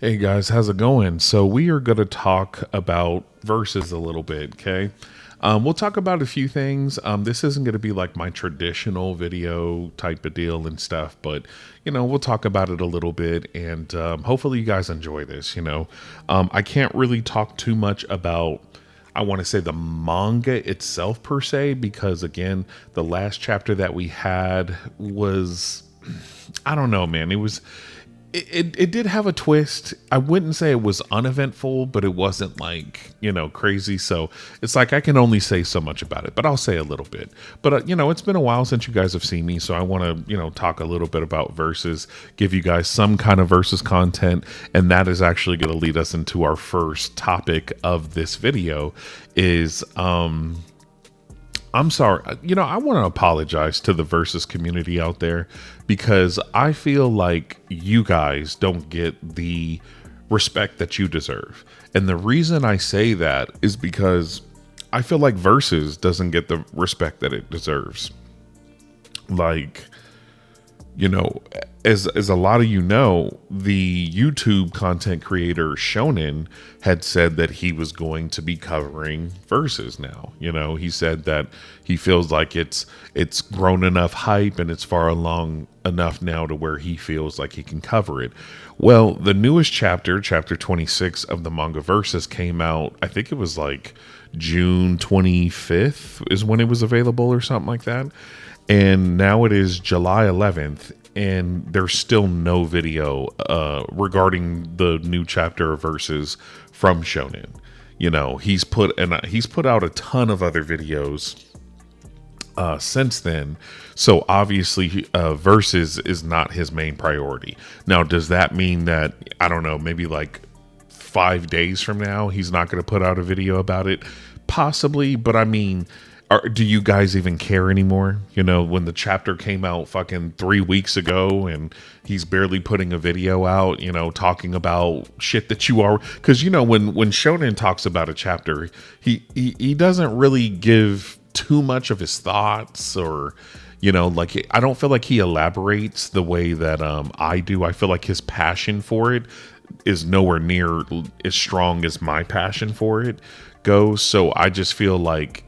Hey guys, how's it going? So we are going to talk about verses a little bit, okay? We'll talk about a few things. This isn't going to be like my traditional video type of deal and stuff, but we'll talk about it a little bit, and hopefully you guys enjoy this. I can't really talk too much about. I want to say the manga itself per se, because again, the last chapter that we had was, I don't know, man. It did have a twist. I wouldn't say it was uneventful, but it wasn't like, crazy. So it's like I can only say so much about it, but I'll say a little bit. But, it's been a while since you guys have seen me. So I want to, talk a little bit about verses, give you guys some kind of versus content. And that is actually going to lead us into our first topic of this video is, I'm sorry. I want to apologize to the versus community out there because I feel like you guys don't get the respect that you deserve. And the reason I say that is because I feel like versus doesn't get the respect that it deserves. Like, you know, as a lot of the YouTube content creator Shonen had said that he was going to be covering verses now. He said that he feels like it's grown enough hype and it's far along enough now to where he feels like he can cover it. Well, the newest chapter 26 of the manga verses came out. I think it was like June 25th is when it was available or something like that. And now it is July 11th, and there's still no video regarding the new chapter of verses from Shonen. He's put out a ton of other videos since then. So obviously, verses is not his main priority. Now, does that mean that, I don't know, maybe like 5 days from now, he's not going to put out a video about it? Possibly, but I mean, do you guys even care anymore? When the chapter came out fucking 3 weeks ago and he's barely putting a video out, talking about shit that you are. Because, when Shonen talks about a chapter, he doesn't really give too much of his thoughts or, like I don't feel like he elaborates the way that I do. I feel like his passion for it is nowhere near as strong as my passion for it goes. So I just feel like,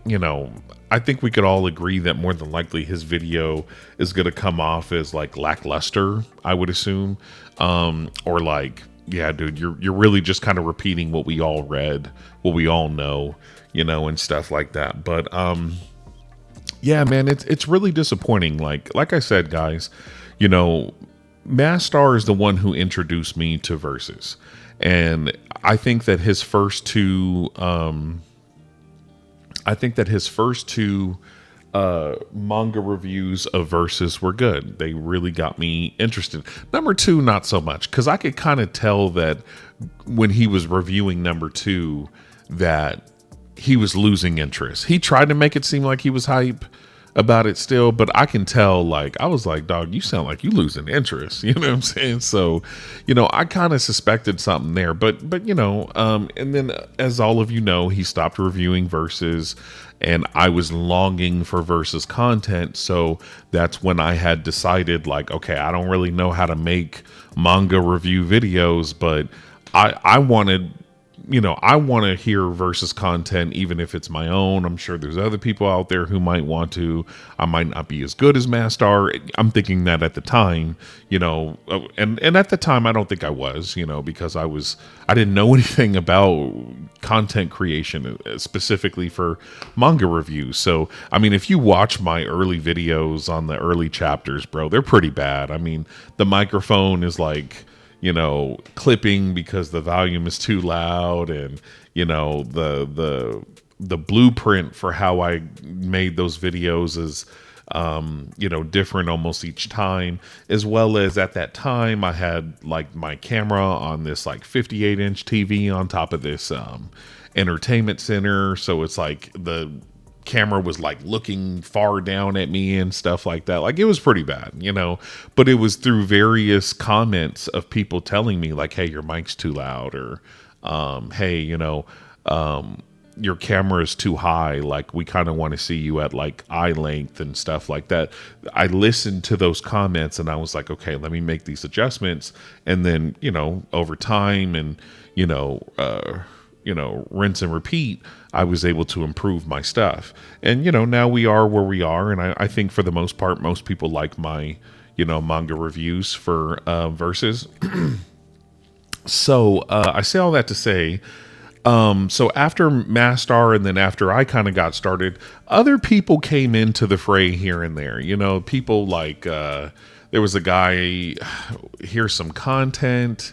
I think we could all agree that more than likely his video is going to come off as like lackluster, I would assume. Or like, yeah, dude, you're really just kind of repeating what we all read, what we all know, and stuff like that. But yeah, man, it's really disappointing. Like I said, guys, Mastar is the one who introduced me to verses. And I think that his first two manga reviews of verses were good. They really got me interested. Number two, not so much, because I could kind of tell that when he was reviewing number two that he was losing interest. He tried to make it seem like he was hype about it still, but I can tell, like, I was like, dog, you sound like you losing interest. You know what I'm saying? So, I kind of suspected something there, but and then as all of you know, he stopped reviewing verses and I was longing for verses content. So that's when I had decided, like, okay, I don't really know how to make manga review videos, but I wanted, I want to hear versus content, even if it's my own. I'm sure there's other people out there who might want to. I might not be as good as Mastar. I'm thinking that at the time, and at the time, I don't think I was, because I didn't know anything about content creation specifically for manga reviews. So, I mean, if you watch my early videos on the early chapters, bro, they're pretty bad. I mean, the microphone is like, clipping because the volume is too loud, and the blueprint for how I made those videos is different almost each time, as well as at that time I had like my camera on this like 58-inch TV on top of this entertainment center, so it's like the camera was like looking far down at me and stuff like that. Like, it was pretty bad, but it was through various comments of people telling me like, hey, your mic's too loud, or hey, your camera is too high. Like, we kind of want to see you at like eye length and stuff like that. I listened to those comments and I was like, okay, let me make these adjustments. And then, over time and, rinse and repeat, I was able to improve my stuff. And, now we are where we are. And I think for the most part, most people like my, manga reviews for Versus. So I say all that to say, so after Mastar and then after I kind of got started, other people came into the fray here and there. People like, there was a guy, here's some content.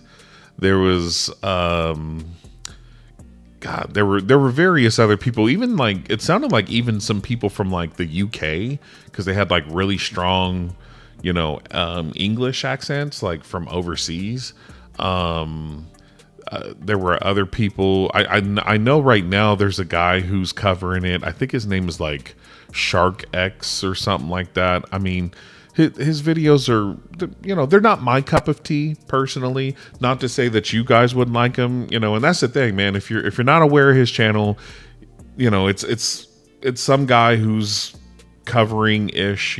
There was, God, there were various other people, even like, it sounded like even some people from like the UK, because they had like really strong, English accents, like from overseas. There were other people. I know right now there's a guy who's covering it. I think his name is like Shark X or something like that. I mean, his videos are, they're not my cup of tea personally. Not to say that you guys wouldn't like him, and that's the thing, man. If you're not aware of his channel, it's some guy who's covering ish,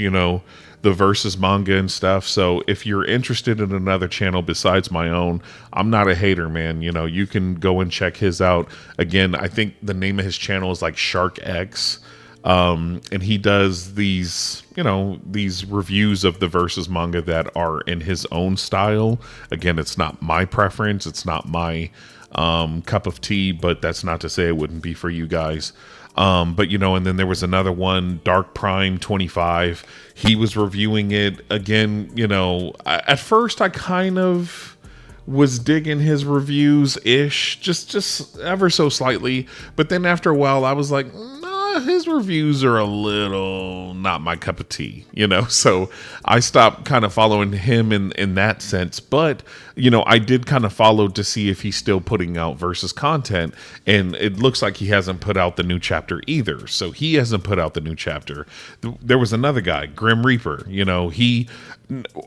the Versus manga and stuff. So if you're interested in another channel besides my own, I'm not a hater, man. You can go and check his out. Again, I think the name of his channel is like Shark X. And he does these reviews of the Versus manga that are in his own style. Again, it's not my preference. It's not my cup of tea, but that's not to say it wouldn't be for you guys. But and then there was another one, Dark Prime 25. He was reviewing it again. At first I kind of was digging his reviews ish, just ever so slightly. But then after a while, I was like, nah, his reviews are a little not my cup of tea, So I stopped kind of following him in that sense. But I did kind of follow to see if he's still putting out Versus content, and it looks like he hasn't put out the new chapter either. So he hasn't put out the new chapter. There was another guy, Grim Reaper.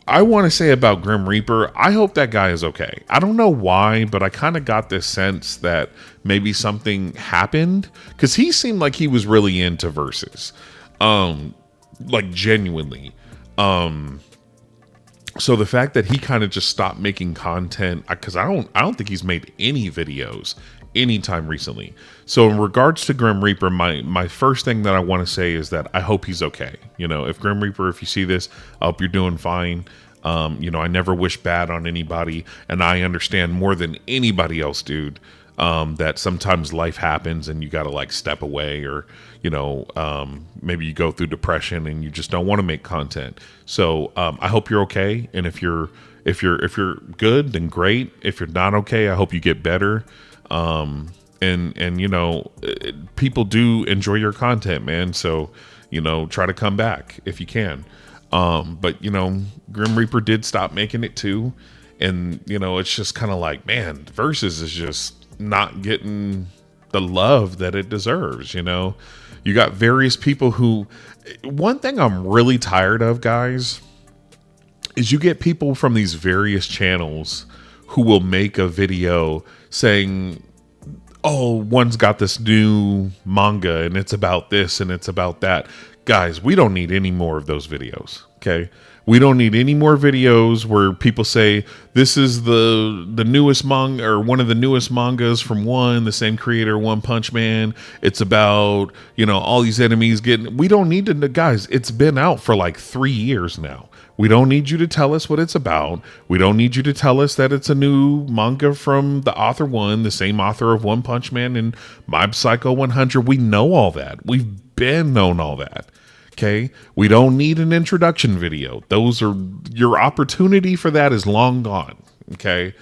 I want to say about Grim Reaper, I hope that guy is okay. I don't know why, but I kind of got this sense that maybe something happened, because he seemed like he was really into Versus, like genuinely. So the fact that he kind of just stopped making content, because I don't think he's made any videos anytime recently. So in regards to Grim Reaper, my first thing that I want to say is that I hope he's okay. If Grim Reaper, if you see this, I hope you're doing fine. I never wish bad on anybody, and I understand more than anybody else, dude, that sometimes life happens and you got to like step away, or maybe you go through depression and you just don't want to make content. So I hope you're okay, and if you're good, then great. If you're not okay, I hope you get better. People do enjoy your content, man. So try to come back if you can. But Grim Reaper did stop making it too, and it's just kind of like, man, Versus is just not getting the love that it deserves. You got various people who, one thing I'm really tired of, guys, is you get people from these various channels who will make a video saying, oh, one's got this new manga and it's about this and it's about that. Guys, we don't need any more of those videos. Okay. We don't need any more videos where people say this is the newest manga, or one of the newest mangas from the same creator, One Punch Man. It's about, all these enemies getting, we don't need to, guys, it's been out for like 3 years now. We don't need you to tell us what it's about. We don't need you to tell us that it's a new manga from the author the same author of One Punch Man and Mob Psycho 100. We know all that. We've been known all that. Okay. We don't need an introduction video. Your opportunity for that is long gone. Okay.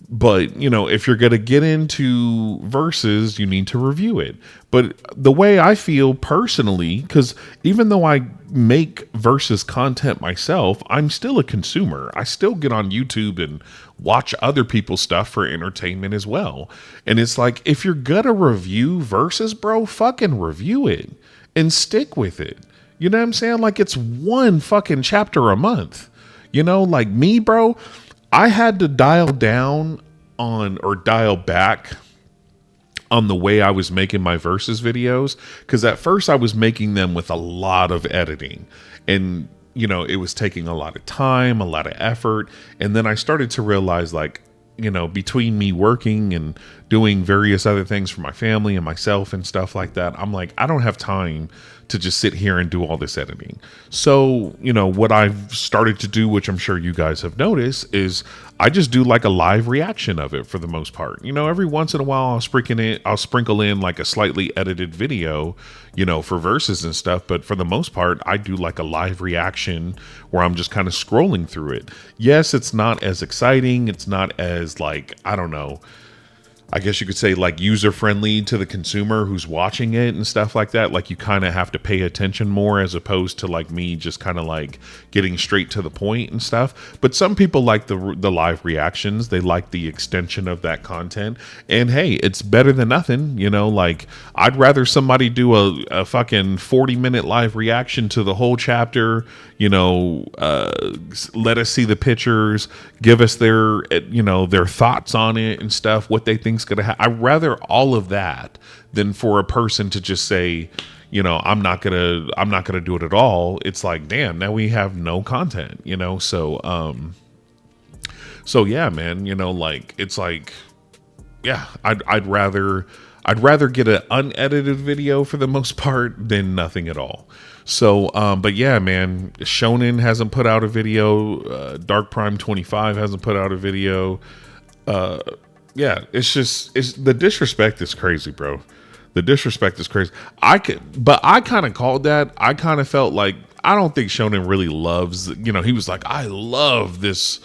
But, if you're going to get into Versus, you need to review it. But the way I feel personally, because even though I make Versus content myself, I'm still a consumer. I still get on YouTube and watch other people's stuff for entertainment as well. And it's like, if you're going to review Versus, bro, fucking review it and stick with it. You know what I'm saying? Like, it's one fucking chapter a month. Like me, bro, I had to dial down on, or dial back on the way I was making my versus videos, because at first I was making them with a lot of editing, and it was taking a lot of time, a lot of effort. And then I started to realize, like, between me working and doing various other things for my family and myself and stuff like that, I'm like, I don't have time to just sit here and do all this editing. So, what I've started to do, which I'm sure you guys have noticed, is I just do like a live reaction of it for the most part. Every once in a while I'll sprinkle in like a slightly edited video, for verses and stuff. But for the most part, I do like a live reaction where I'm just kind of scrolling through it. Yes, it's not as exciting. It's not as, like, I don't know, I guess you could say, like, user friendly to the consumer who's watching it and stuff like that. Like, you kind of have to pay attention more, as opposed to like me just kind of like getting straight to the point and stuff. But some people like the live reactions. They like the extension of that content. And hey, it's better than nothing. Like, I'd rather somebody do a fucking 40-minute live reaction to the whole chapter, let us see the pictures, give us their thoughts on it and stuff, what they think's gonna happen. I'd rather all of that than for a person to just say, I'm not gonna do it at all. It's like, damn, now we have no content, so yeah, man, like, it's like, yeah, I'd rather get an unedited video for the most part than nothing at all. So, but yeah, man, Shonen hasn't put out a video. Dark Prime 25 hasn't put out a video. Yeah, it's the disrespect is crazy, bro. The disrespect is crazy. But I kind of called that. I kind of felt like, I don't think Shonen really loves, he was like, I love this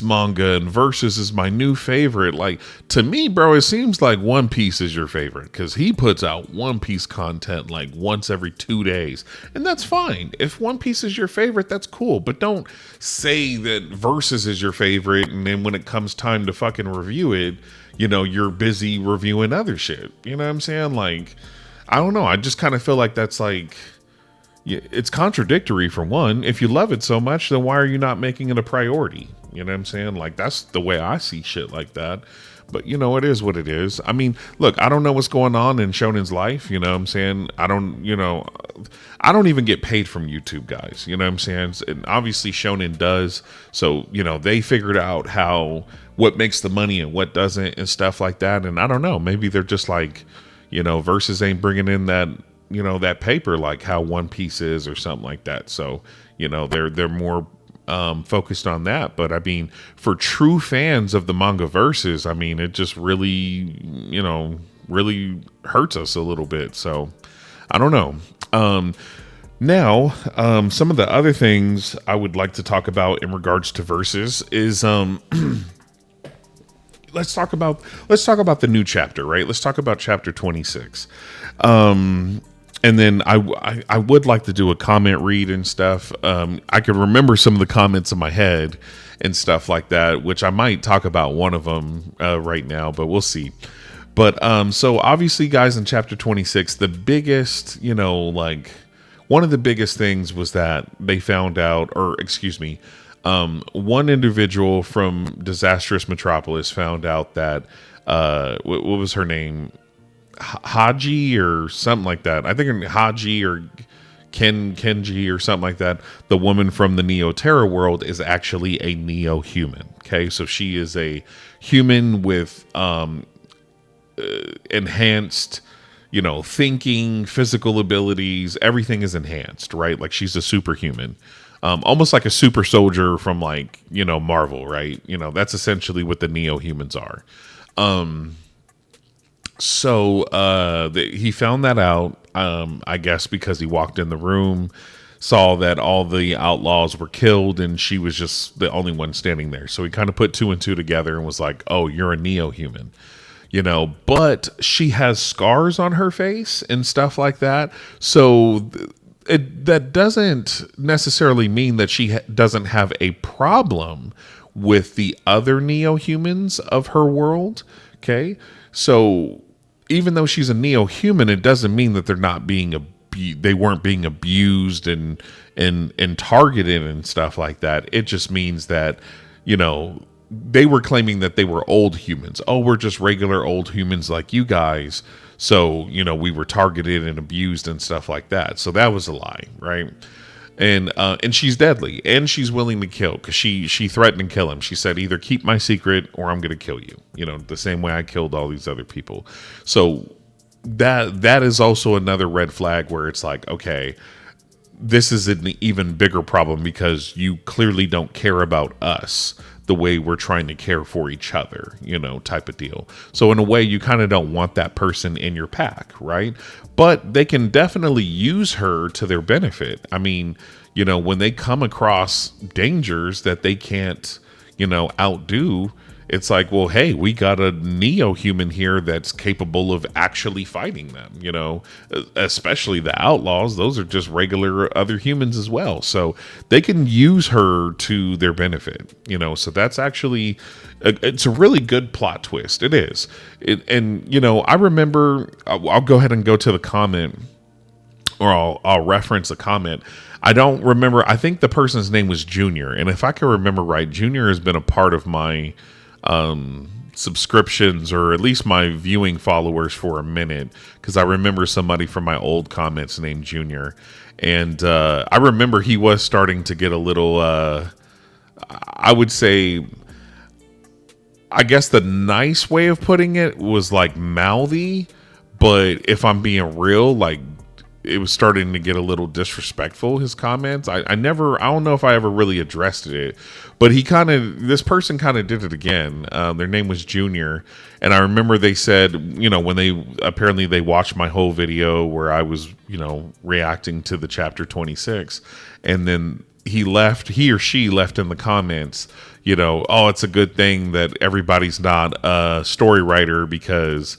manga, and Versus is my new favorite. Like, to me, bro, it seems like One Piece is your favorite, because he puts out One Piece content like once every 2 days, and that's fine. If One Piece is your favorite, that's cool, but don't say that Versus is your favorite, and then when it comes time to fucking review it, you're busy reviewing other shit. You know what I'm saying? Like, I don't know. I just kind of feel like that's like, it's contradictory. For one, if you love it so much, then why are you not making it a priority? You know what I'm saying? Like, that's the way I see shit like that. But, it is what it is. I mean, look, I don't know what's going on in Shonen's life. You know what I'm saying? I don't even get paid from YouTube, guys. You know what I'm saying? And obviously Shonen does. So, they figured out what makes the money and what doesn't and stuff like that. And I don't know, maybe they're just like, Versus ain't bringing in that, that paper like how One Piece is or something like that. So, they're more focused on that. But I mean, for true fans of the manga Versus, I mean, it just really, really hurts us a little bit. So I don't know. Now, some of the other things I would like to talk about in regards to Versus is, let's talk about the new chapter, right? Let's talk about chapter 26. And then I would like to do a comment read and stuff. I can remember some of the comments in my head and stuff like that, which I might talk about one of them right now, but we'll see. But so obviously, guys, in chapter 26, the biggest, like, one of the biggest things was that they found out, or excuse me, one individual from Disastrous Metropolis found out that, what was her name? Haji or something like that. I think Haji or Kenji or something like that. The woman from the Neo Terra world is actually a Neo human. Okay, so she is a human with enhanced, thinking, physical abilities. Everything is enhanced, right? Like, she's a superhuman, almost like a super soldier from, like, Marvel, right? That's essentially what the Neo humans are. So he found that out, I guess, because he walked in the room, saw that all the outlaws were killed, and she was just the only one standing there. So he kind of put two and two together and was like, oh, you're a neo-human. But she has scars on her face and stuff like that. So that doesn't necessarily mean that she doesn't have a problem with the other neo-humans of her world. Okay, so even though she's a neo-human, it doesn't mean that they're not being they weren't being abused and targeted and stuff like that. It just means that, they were claiming that they were old humans. Oh, we're just regular old humans like you guys. So, we were targeted and abused and stuff like that. So that was a lie, right? And she's deadly, and she's willing to kill, because she threatened to kill him. She said, either keep my secret or I'm going to kill you. The same way I killed all these other people. So that is also another red flag where it's like, okay, this is an even bigger problem, because you clearly don't care about us the way we're trying to care for each other, type of deal. So in a way, you kind of don't want that person in your pack, right? But they can definitely use her to their benefit. I mean, when they come across dangers that they can't, outdo, it's like, well, hey, we got a neo-human here that's capable of actually fighting them, especially the outlaws. Those are just regular other humans as well. So they can use her to their benefit, so that's actually, it's a really good plot twist. It is. I remember, I'll go ahead and go to the comment, or I'll reference a comment. I don't remember. I think the person's name was Junior. And if I can remember right, Junior has been a part of my subscriptions, or at least my viewing followers, for a minute, because I remember somebody from my old comments named Junior, and I remember he was starting to get a little I would say, I guess the nice way of putting it was like mouthy, but if I'm being real, like, it was starting to get a little disrespectful, his comments. I don't know if I ever really addressed it, but this person kind of did it again. Their name was Junior. And I remember they said, when they watched my whole video where I was, reacting to the chapter 26, and then he or she left in the comments, oh, it's a good thing that everybody's not a story writer, because,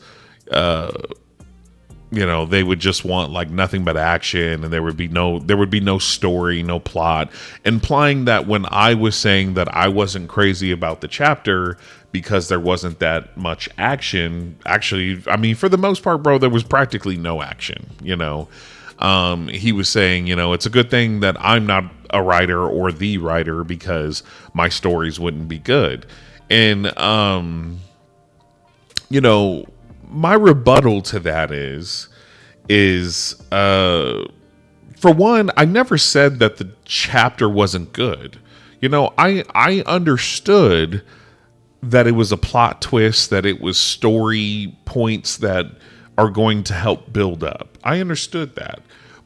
they would just want like nothing but action, and there would be no story, no plot, implying that when I was saying that I wasn't crazy about the chapter because there wasn't that much action. Actually, I mean, for the most part, bro, there was practically no action. He was saying, it's a good thing that I'm not a writer or the writer, because my stories wouldn't be good. And my rebuttal to that is for one, I never said that the chapter wasn't good. I understood that it was a plot twist, that it was story points that are going to help build up. I understood that.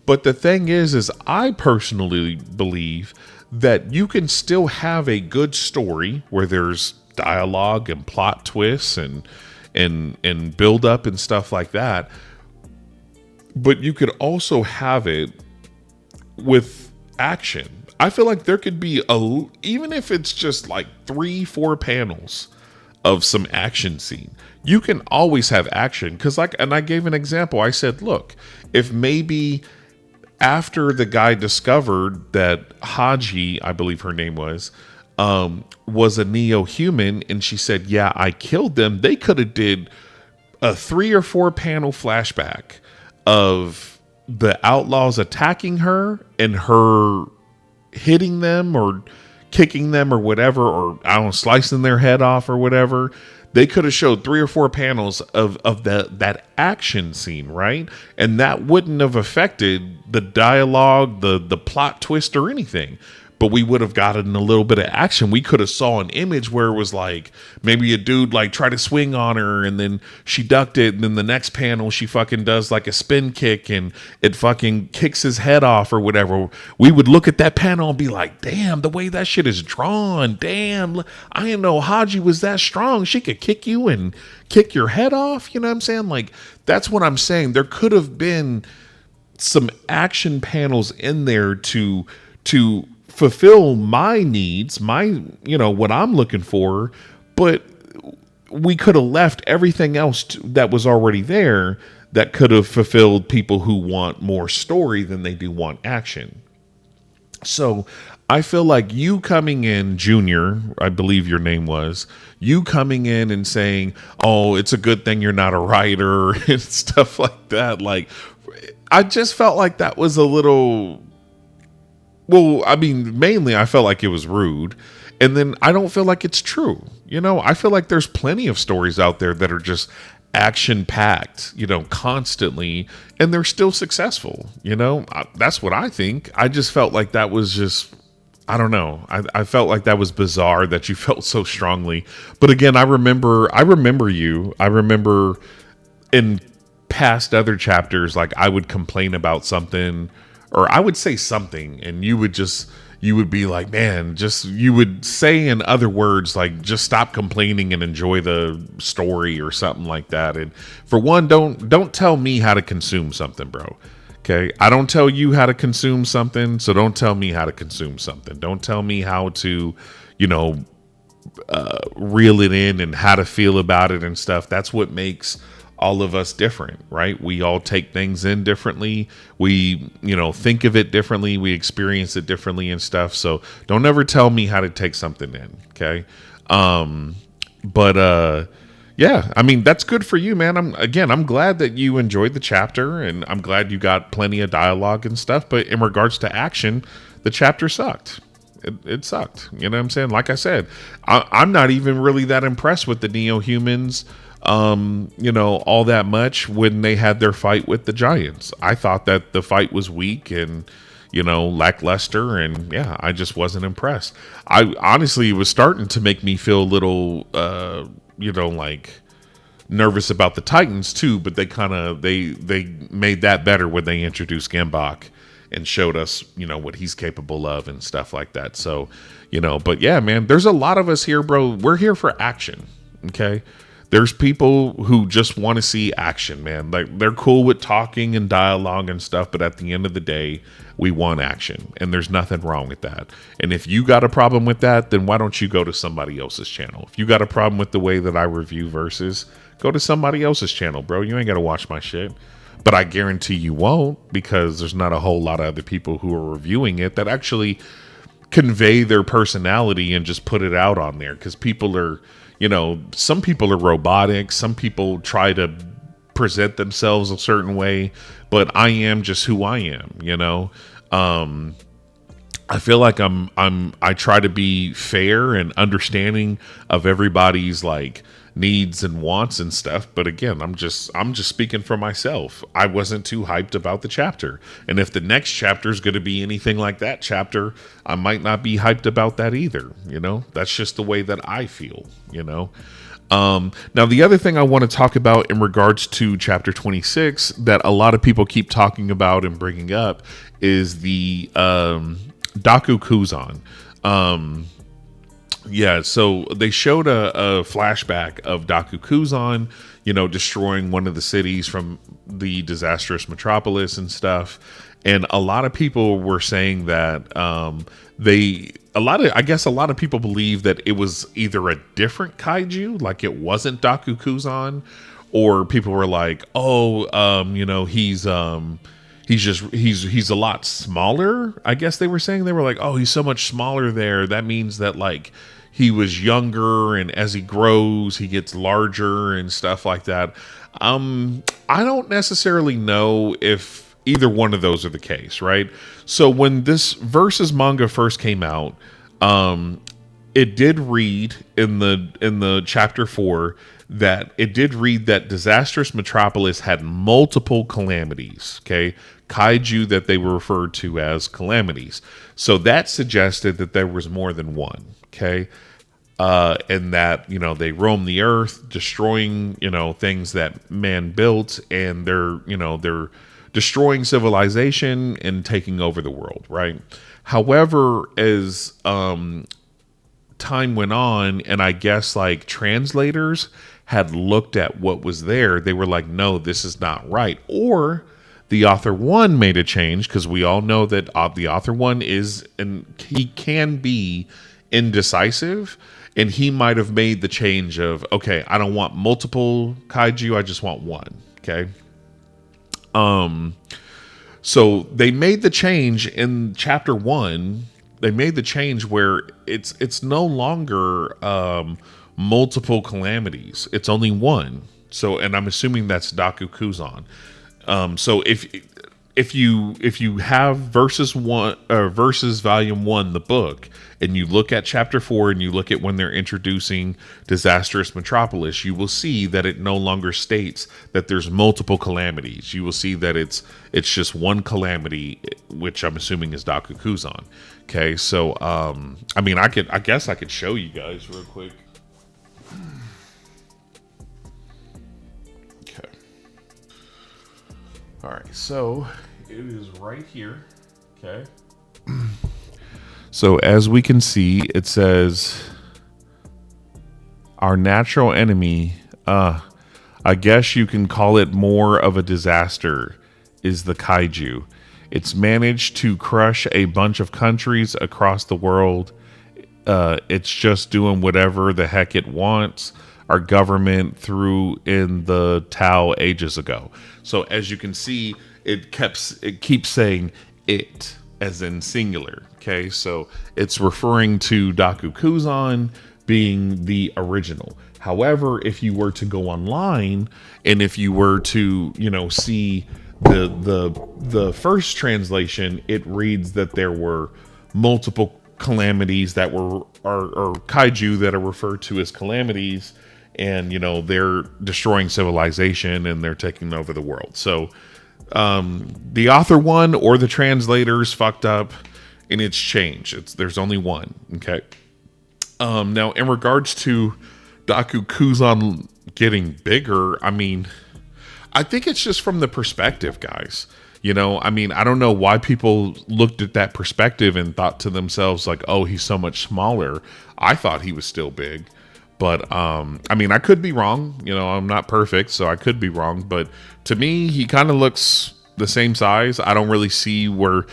But the thing is I personally believe that you can still have a good story where there's dialogue and plot twists and build up and stuff like that. But you could also have it with action. I feel like there could be even if it's just like 3-4 panels of some action scene, you can always have action. And I gave an example. I said, look, if maybe after the guy discovered that Haji, I believe her name was a neo-human, and she said, yeah, I killed them, they could have did a 3 or 4 panel flashback of the outlaws attacking her and her hitting them or kicking them or whatever, or I don't know, slicing their head off or whatever. They could have showed 3 or 4 panels of that action scene, right? And that wouldn't have affected the dialogue, the plot twist, or anything. But we would have gotten a little bit of action. We could have saw an image where it was like maybe a dude like tried to swing on her, and then she ducked it, and then the next panel she fucking does like a spin kick and it fucking kicks his head off or whatever. We would look at that panel and be like, damn, the way that shit is drawn, damn, I didn't know Haji was that strong. She could kick you and kick your head off. You know what I'm saying? Like, that's what I'm saying. There could have been some action panels in there to fulfill my needs, what I'm looking for, but we could have left everything else that was already there that could have fulfilled people who want more story than they do want action. So I feel like you coming in, Junior, I believe your name was, you coming in and saying, oh, it's a good thing you're not a writer and stuff like that. Like, I just felt like that was a little... Well, I mean, mainly I felt like it was rude. And then I don't feel like it's true. I feel like there's plenty of stories out there that are just action packed, constantly, and they're still successful. That's what I think. I just felt like that was just, I don't know. I felt like that was bizarre that you felt so strongly. But again, I remember you. I remember in past other chapters, like I would complain about something, or I would say something, and you would be like, man, you would say in other words, like, just stop complaining and enjoy the story or something like that. And for one, don't tell me how to consume something, bro. Okay. I don't tell you how to consume something. So don't tell me how to consume something. Don't tell me how to, reel it in and how to feel about it and stuff. That's what makes all of us different, right? We all take things in differently. We, think of it differently. We experience it differently and stuff. So don't ever tell me how to take something in. Okay. Yeah, I mean, that's good for you, man. I'm glad that you enjoyed the chapter, and I'm glad you got plenty of dialogue and stuff. But in regards to action, the chapter sucked. It sucked. You know what I'm saying? Like I said, I'm not even really that impressed with the Neo-Humans, all that much when they had their fight with the Giants. I thought that the fight was weak and, lackluster, and yeah, I just wasn't impressed. I honestly, it was starting to make me feel a little, like nervous about the Titans too, but they made that better when they introduced Gambach and showed us, what he's capable of and stuff like that. So, but yeah, man, there's a lot of us here, bro. We're here for action. Okay. There's people who just want to see action, man. Like, they're cool with talking and dialogue and stuff, but at the end of the day, we want action, and there's nothing wrong with that. And if you got a problem with that, then why don't you go to somebody else's channel? If you got a problem with the way that I review verses, go to somebody else's channel, bro. You ain't got to watch my shit. But I guarantee you won't, because there's not a whole lot of other people who are reviewing it that actually convey their personality and just put it out on there. Because people are, some people are robotic. Some people try to present themselves a certain way, but I am just who I am. I feel like I try to be fair and understanding of everybody's like needs and wants and stuff. But again, I'm just speaking for myself. I wasn't too hyped about the chapter. And if the next chapter is going to be anything like that chapter, I might not be hyped about that either. That's just the way that I feel, Now, the other thing I want to talk about in regards to chapter 26 that a lot of people keep talking about and bringing up is the Daku Kuzan. Yeah, so they showed a flashback of Daku Kuzan, destroying one of the cities from the disastrous metropolis and stuff. And a lot of people were saying that I guess a lot of people believe that it was either a different kaiju, like it wasn't Daku Kuzan, or people were like, he's a lot smaller. I guess they were saying, they were like, oh, he's so much smaller there. That means that like he was younger, and as he grows, he gets larger and stuff like that. I don't necessarily know if either one of those are the case, right? So when this Versus manga first came out, it did read in the chapter 4 that it did read that Disastrous Metropolis had multiple calamities, okay? Kaiju that they were referred to as calamities. So that suggested that there was more than one, okay? And that, they roam the earth, destroying, things that man built, and they're destroying civilization and taking over the world, right? However, as time went on, and I guess like translators had looked at what was there, they were like, no, this is not right. Or the author one made a change, because we all know that the author one is, and he can be indecisive, and he might have made the change of, okay, I don't want multiple kaiju, I just want one, okay? So they made the change in chapter 1. They made the change where it's no longer multiple calamities. It's only one. So, and I'm assuming that's Daku Kuzan. So if you have versus volume 1, the book, and you look at chapter 4 and you look at when they're introducing Disastrous Metropolis, you will see that it no longer states that there's multiple calamities. You will see that it's just one calamity, which I'm assuming is Dakukuzan. Okay, so I mean, I guess I could show you guys real quick. Okay. All right, so it is right here. Okay. So as we can see, it says our natural enemy, I guess you can call it more of a disaster, is the kaiju. It's managed to crush a bunch of countries across the world. It's just doing whatever the heck it wants. Our government threw in the towel ages ago. So as you can see, it keeps saying it as in singular. Okay, so it's referring to Dakukuzan being the original. However, if you were to go online and if you were to, see the first translation, it reads that there were multiple calamities that were or kaiju that are referred to as calamities, and they're destroying civilization and they're taking over the world. So the author one or the translators fucked up and it's changed. There's only one. Okay. Now in regards to Dakukuzan getting bigger, I mean, I think it's just from the perspective, guys. I mean, I don't know why people looked at that perspective and thought to themselves like, oh, he's so much smaller. I thought he was still big. But, I mean, I could be wrong. I'm not perfect, so I could be wrong. But to me, he kind of looks the same size. I don't really see where...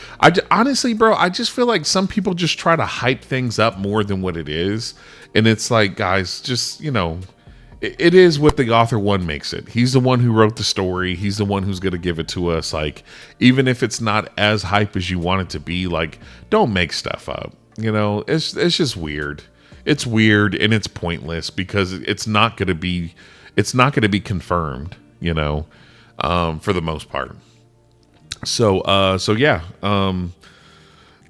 honestly, bro, I just feel like some people just try to hype things up more than what it is. And it's like, guys, just, it is what the author one makes it. He's the one who wrote the story. He's the one who's going to give it to us. Like, even if it's not as hype as you want it to be, like, don't make stuff up. It's just weird. It's weird and it's pointless because it's not going to be confirmed, for the most part. So yeah,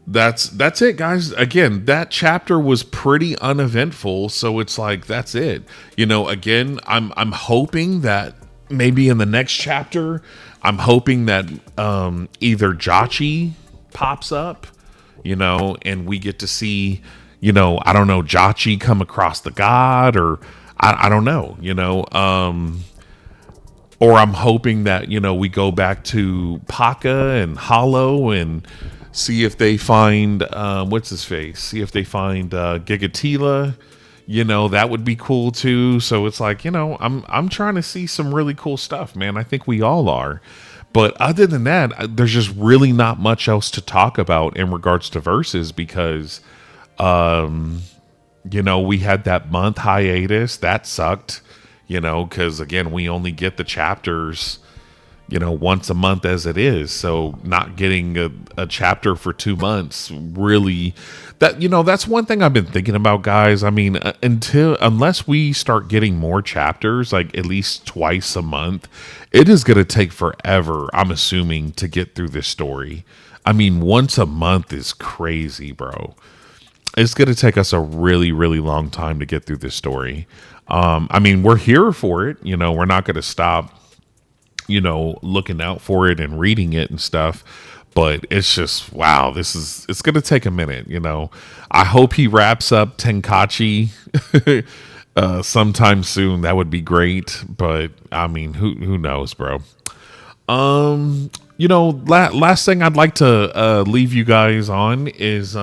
that's it, guys. Again, that chapter was pretty uneventful. So it's like, that's it. Again, I'm hoping that maybe in the next chapter, I'm hoping that, either Jachi pops up, and we get to see, I don't know, Jachi come across the god, or I don't know, or I'm hoping that, we go back to Paka and Hollow and see if they find, what's his face? See if they find Gigatila, that would be cool too. So it's like, I'm trying to see some really cool stuff, man. I think we all are. But other than that, there's just really not much else to talk about in regards to Versus because... we had that month hiatus that sucked, because again, we only get the chapters, once a month as it is. So not getting a chapter for 2 months really that's one thing I've been thinking about, guys. I mean, unless we start getting more chapters, like at least twice a month, it is going to take forever, I'm assuming, to get through this story. I mean, once a month is crazy, bro. It's going to take us a really, really long time to get through this story. I mean, we're here for it. We're not going to stop, looking out for it and reading it and stuff. But it's just, wow, it's going to take a minute, I hope he wraps up Tenkaichi sometime soon. That would be great. But, I mean, who knows, bro? Last thing I'd like to leave you guys on is...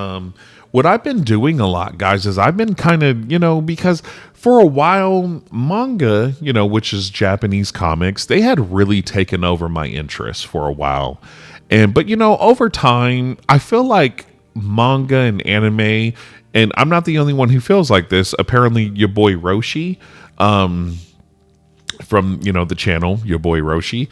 what I've been doing a lot, guys, is I've been kind of, because for a while, manga, which is Japanese comics, they had really taken over my interest for a while. But over time, I feel like manga and anime, and I'm not the only one who feels like this. Apparently, your boy Roshi, from, the channel, your boy Roshi,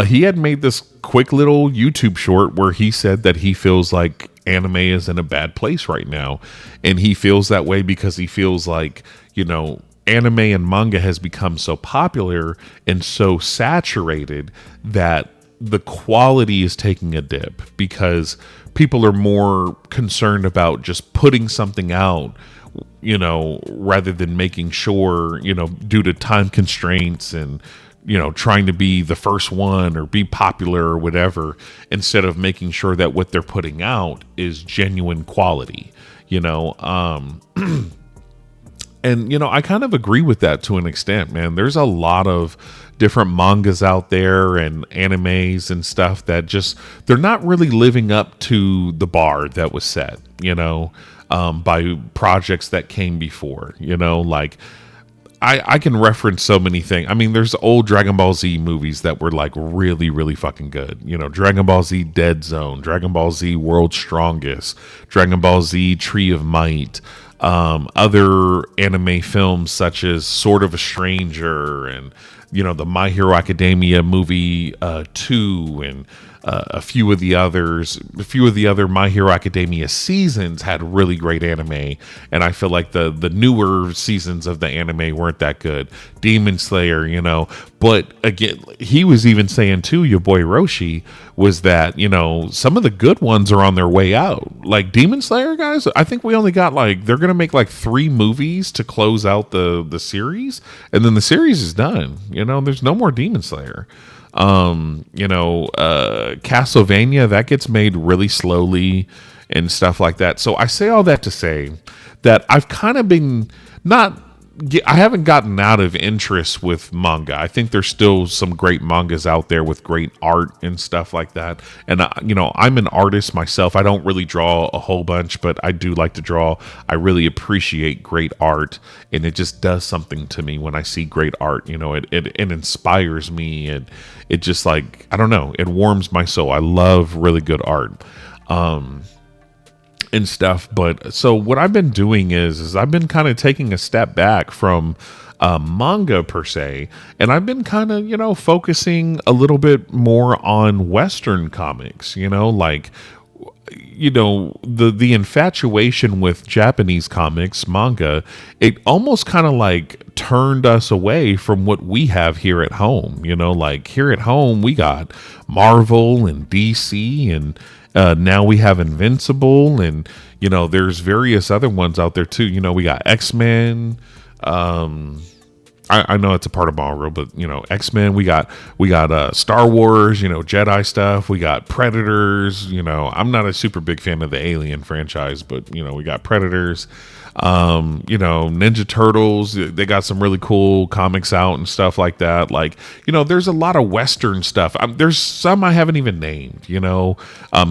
he had made this quick little YouTube short where he said that he feels like anime is in a bad place right now. And he feels that way because he feels like, anime and manga has become so popular and so saturated that the quality is taking a dip because people are more concerned about just putting something out, rather than making sure, due to time constraints and, trying to be the first one or be popular or whatever, instead of making sure that what they're putting out is genuine quality, you know. And, I kind of agree with that to an extent, man. There's a lot of different mangas out there and animes and stuff that just, they're not really living up to the bar that was set, by projects that came before, like I can reference so many things. I mean, there's old Dragon Ball Z movies that were like really, really fucking good. Dragon Ball Z Dead Zone, Dragon Ball Z World's Strongest, Dragon Ball Z Tree of Might, other anime films such as Sword of a Stranger and, the My Hero Academia movie 2 and a few of the other My Hero Academia seasons had really great anime, and I feel like the newer seasons of the anime weren't that good. Demon Slayer, but again, he was even saying too, your boy Roshi, was that some of the good ones are on their way out. Like Demon Slayer, guys, I think we only got they're gonna make 3 movies to close out the series, and then the series is done. There's no more Demon Slayer. Castlevania, that gets made really slowly and stuff like that. So I say all that to say that I've kind of been I haven't gotten out of interest with manga. I think there's still some great mangas out there with great art and stuff like that. And, I'm an artist myself. I don't really draw a whole bunch, but I do like to draw. I really appreciate great art, and it just does something to me when I see great art. It inspires me, and it just I don't know, it warms my soul. I love really good art. And stuff. But so what I've been doing is I've been kind of taking a step back from manga per se, and I've been kind of focusing a little bit more on Western comics. The infatuation with Japanese comics, manga, it almost kind of turned us away from what we have here at home. Here at home we got Marvel and DC, and now we have Invincible, and there's various other ones out there too. We got X-Men. I know it's a part of Marvel, but X-Men. We got Star Wars. Jedi stuff. We got Predators. I'm not a super big fan of the Alien franchise, but we got Predators. Ninja Turtles. They got some really cool comics out and stuff like that. There's a lot of Western stuff. There's some I haven't even named.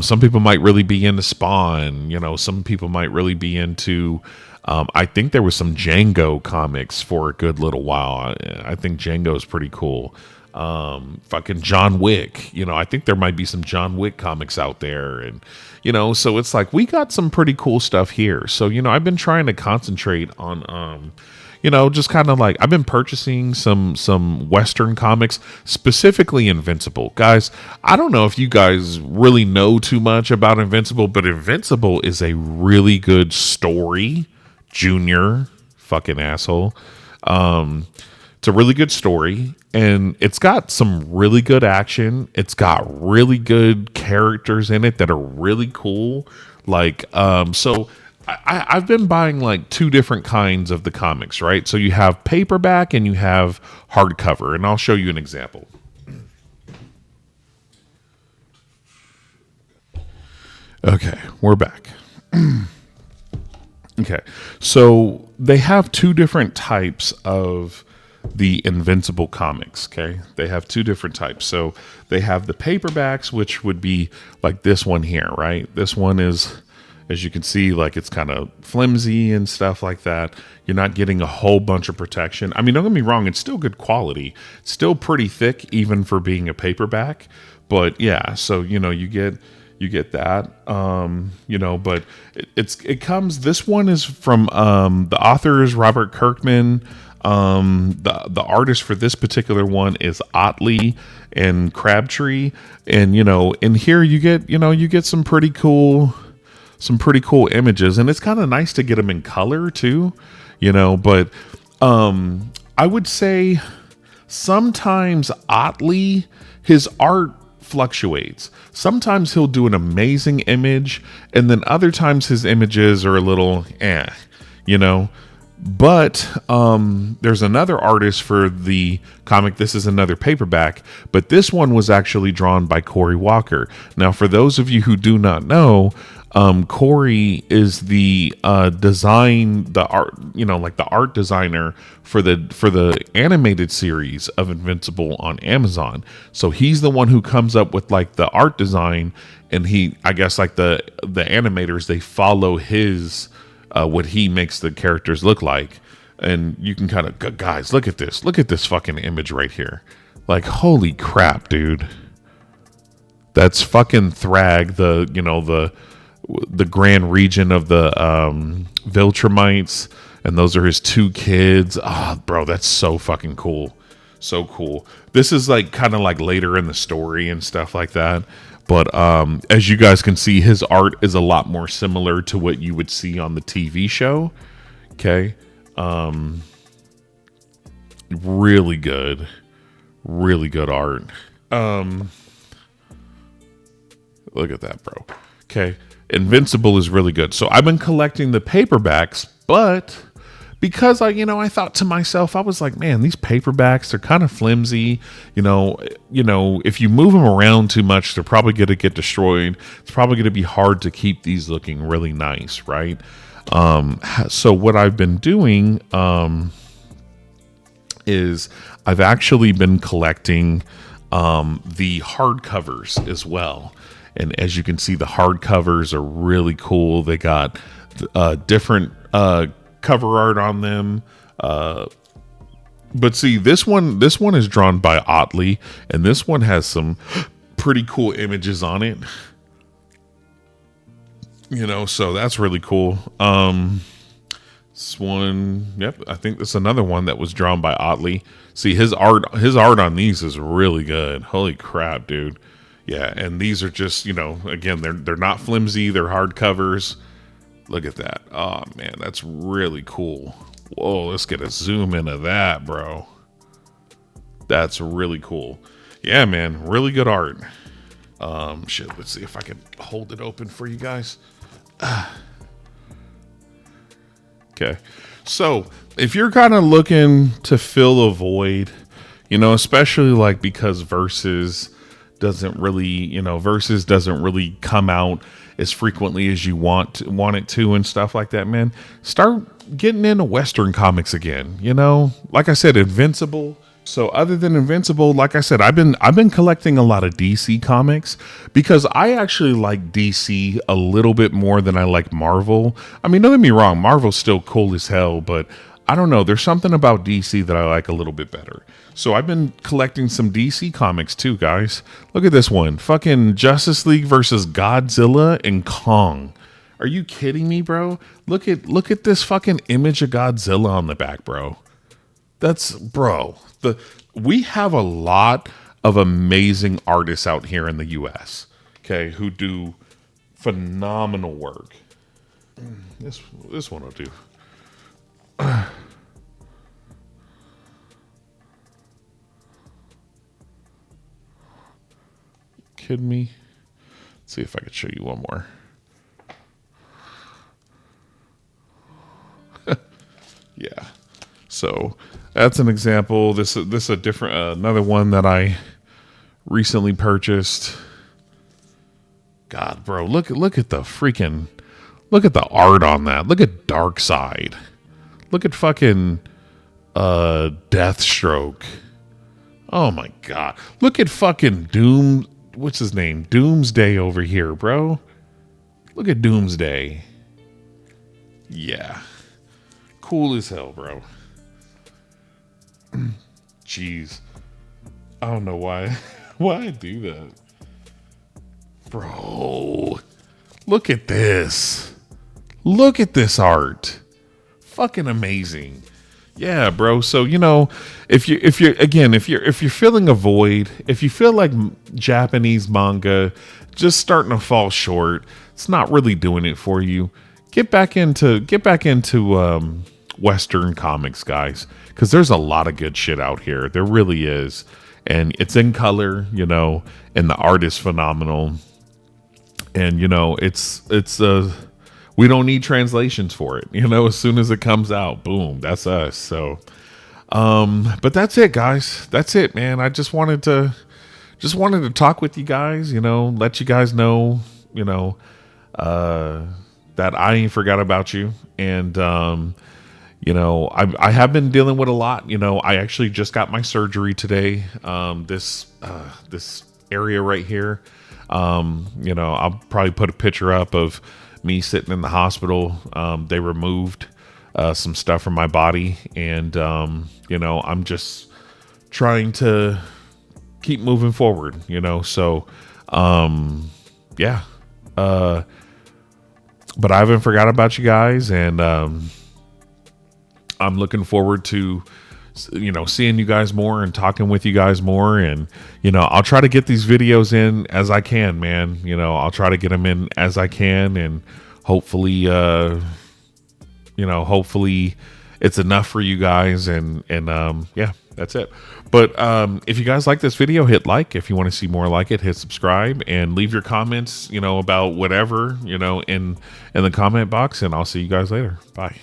Some people might really be into Spawn. Some people might really be into. I think there was some Django comics for a good little while. I think Django is pretty cool. Fucking John Wick. I think there might be some John Wick comics out there, and so it's we got some pretty cool stuff here. So I've been trying to concentrate on just kind of I've been purchasing some Western comics, specifically Invincible. Guys, I don't know if you guys really know too much about Invincible, but Invincible is a really good story. Junior, fucking asshole. It's a really good story, and it's got some really good action. It's got really good characters in it that are really cool. So I've been buying 2 different kinds of the comics, right? So you have paperback and you have hardcover, and I'll show you an example. Okay, we're back. Okay, so they have 2 different types of the Invincible comics. Okay, they have 2 different types. So they have the paperbacks, which would be like this one here, right? This one is, as you can see, it's kind of flimsy and stuff like that. You're not getting a whole bunch of protection. I mean, don't get me wrong, it's still good quality. It's still pretty thick, even for being a paperback. But yeah, so you get that, but it comes. This one is from the author is Robert Kirkman. The artist for this particular one is Otley and Crabtree, and in here you get some pretty cool images, and it's kind of nice to get them in color too, but I would say sometimes Otley, his art fluctuates. Sometimes he'll do an amazing image, and then other times his images are a little you know. But there's another artist for the comic. This is another paperback, but this one was actually drawn by Cory Walker. Now, for those of you who do not know, Cory is the the art, like the art designer for the animated series of Invincible on Amazon. So he's the one who comes up with like the art design, and I guess like the animators, they follow his what he makes the characters look like. And you can kind of, guys, look at this fucking image right here. Like, holy crap, dude. That's fucking Thrag, the Grand Regent of the Viltrumites, and those are his 2 kids. Bro, that's so fucking cool. So cool. This is like kind of like later in the story and stuff like that. But as you guys can see, his art is a lot more similar to what you would see on the TV show. Okay. Really good. Really good art. Look at that, bro. Okay. Invincible is really good. So I've been collecting the paperbacks, but because I thought to myself, I was like, man, these paperbacks are kind of flimsy. If you move them around too much, they're probably going to get destroyed. It's probably going to be hard to keep these looking really nice, right? So what I've been doing is I've actually been collecting the hardcovers as well. And as you can see, the hardcovers are really cool. They got different cover art on them. But see, this one is drawn by Otley, and this one has some pretty cool images on it. So that's really cool. This one, yep, I think that's another one that was drawn by Otley. See, his art on these is really good. Holy crap, dude. Yeah, and these are just, again, they're not flimsy, they're hardcovers. Look at that. Oh man, that's really cool. Whoa, let's get a zoom into that, bro. That's really cool. Yeah, man, really good art. Shit, let's see if I can hold it open for you guys. Okay. So, if you're kind of looking to fill a void, especially like because Versus doesn't really come out as frequently as you want it to and stuff like that, man, start getting into Western comics again. Like I said, Invincible. So other than Invincible, like I said, I've been collecting a lot of DC comics because I actually like DC a little bit more than I like Marvel. I mean, don't get me wrong, Marvel's still cool as hell, but I don't know, there's something about DC that I like a little bit better. So I've been collecting some DC comics too, guys. Look at this one. Fucking Justice League versus Godzilla and Kong. Are you kidding me, bro? Look at this fucking image of Godzilla on the back, bro. We have a lot of amazing artists out here in the US, okay, who do phenomenal work. This one will do. Kidding me? Let's see if I could show you one more. Yeah. So that's an example. This a different another one that I recently purchased. God, bro, look at the art on that. Look at Darkseid. Look at fucking Deathstroke. Oh my god. Look at fucking what's his name? Doomsday over here, bro. Look at Doomsday. Yeah. Cool as hell, bro. Jeez. I don't know why I do that. Bro. Look at this. Look at this art. Fucking amazing. Yeah, bro. So, if you're feeling a void, if you feel like Japanese manga just starting to fall short, it's not really doing it for you, get back into Western comics, guys, because there's a lot of good shit out here. There really is. and it's in color, and the art is phenomenal. And it's we don't need translations for it. As soon as it comes out, boom, that's us. So but that's it, guys. That's it, man. I just wanted to talk with you guys, let you guys know, that I ain't forgot about you. And I have been dealing with a lot. I actually just got my surgery today. This area right here. I'll probably put a picture up of me sitting in the hospital. They removed some stuff from my body, and I'm just trying to keep moving forward. So yeah. But I haven't forgot about you guys, and I'm looking forward to seeing you guys more and talking with you guys more. And I'll try to get these videos in as I can, man. I'll try to get them in as I can, and hopefully hopefully it's enough for you guys. And yeah, that's it. But if you guys like this video, hit like. If you want to see more like it, hit subscribe, and leave your comments about whatever in the comment box, and I'll see you guys later. Bye.